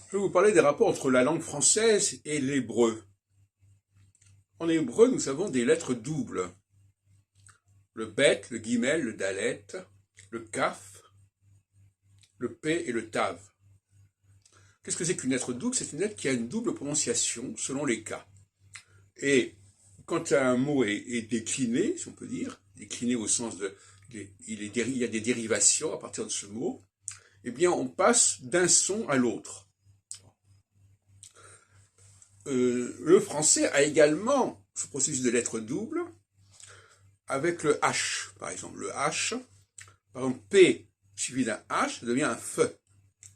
Je vais vous parler des rapports entre la langue française et l'hébreu. En hébreu, nous avons des lettres doubles. Le bet, le guimel, le dalet, le kaf, le p et le tav. Qu'est-ce que c'est qu'une lettre double? C'est une lettre qui a une double prononciation selon les cas. Et quand un mot est décliné, si on peut dire, décliné au sens de il y a des dérivations à partir de ce mot, eh bien on passe d'un son à l'autre. Le français a également ce processus de lettres doubles avec le H, par exemple. Le H, par exemple, P suivi d'un H, ça devient un F.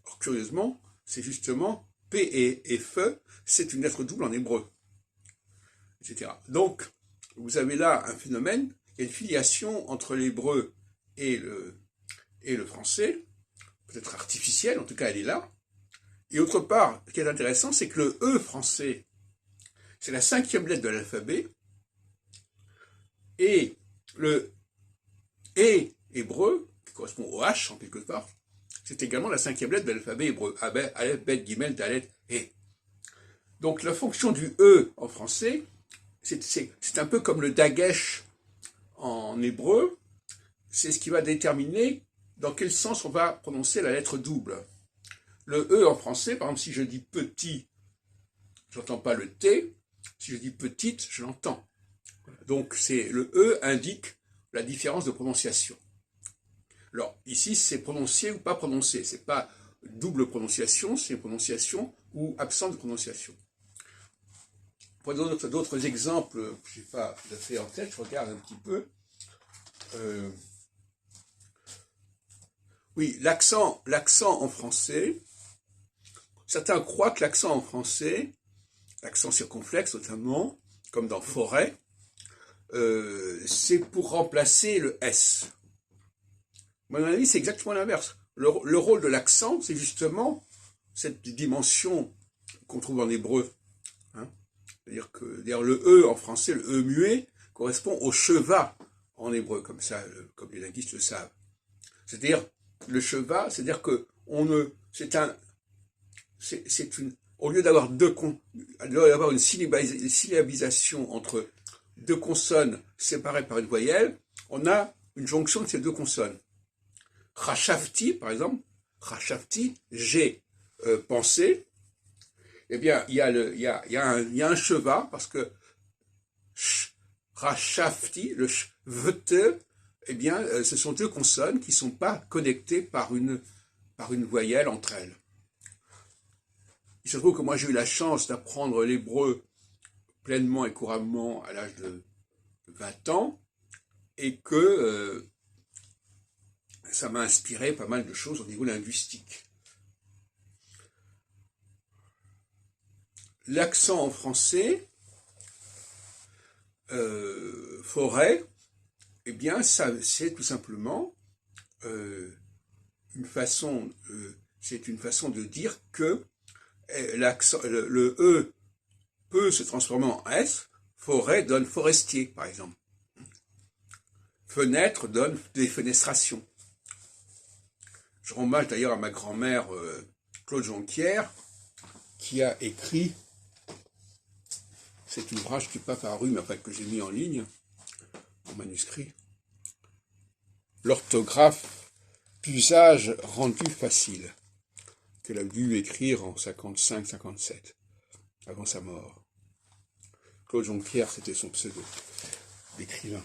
Or, curieusement, c'est justement P et F, c'est une lettre double en hébreu, etc. Donc, vous avez là un phénomène, il y a une filiation entre l'hébreu et le français, peut-être artificielle, en tout cas elle est là. Et autre part, ce qui est intéressant, c'est que le E français, c'est la 5e lettre de l'alphabet, et le E hébreu, qui correspond au H en quelque part, c'est également la 5e lettre de l'alphabet hébreu. Aleph, Bet, Gimel, Dalet, E. Donc la fonction du E en français, c'est un peu comme le Dagesh en hébreu, c'est ce qui va déterminer dans quel sens on va prononcer la lettre double. Le E en français, par exemple, si je dis petit, je n'entends pas le T. Si je dis petite, je l'entends. Donc le E indique la différence de prononciation. Alors ici, c'est prononcé ou pas prononcé. C'est pas double prononciation, c'est prononciation ou absence de prononciation. Pour d'autres exemples, je n'ai pas tout à fait en tête, je regarde un petit peu. Oui, l'accent en français. Certains croient que l'accent en français, l'accent circonflexe notamment, comme dans forêt, c'est pour remplacer le S. À mon avis, c'est exactement l'inverse. Le rôle de l'accent, c'est justement cette dimension qu'on trouve en hébreu. Hein. C'est-à-dire que le E en français, le E muet, correspond au cheva en hébreu, comme ça, comme les linguistes le savent. C'est-à-dire, le cheva, c'est-à-dire que au lieu d'avoir une syllabisation entre deux consonnes séparées par une voyelle, on a une jonction de ces deux consonnes. Chashavti, par exemple, Chashavti, j'ai pensé, eh bien, il y a un cheva, parce que Chashavti, le vete, eh bien, ce sont deux consonnes qui ne sont pas connectées par une voyelle entre elles. Il se trouve que moi j'ai eu la chance d'apprendre l'hébreu pleinement et couramment à l'âge de 20 ans, et que ça m'a inspiré pas mal de choses au niveau linguistique. L'accent en français, forêt, eh bien, c'est tout simplement une façon de dire que le E peut se transformer en S. Forêt donne forestier, par exemple. Fenêtre donne défenestration. Je rends hommage d'ailleurs à ma grand-mère Claude Jonquière, qui a écrit cet ouvrage qui n'est pas paru, mais enfin que j'ai mis en ligne, en manuscrit. L'orthographe d'usage rendu facile, qu'elle a dû écrire en 55-57, avant sa mort. Claude Jonquière, c'était son pseudo d'écrivain.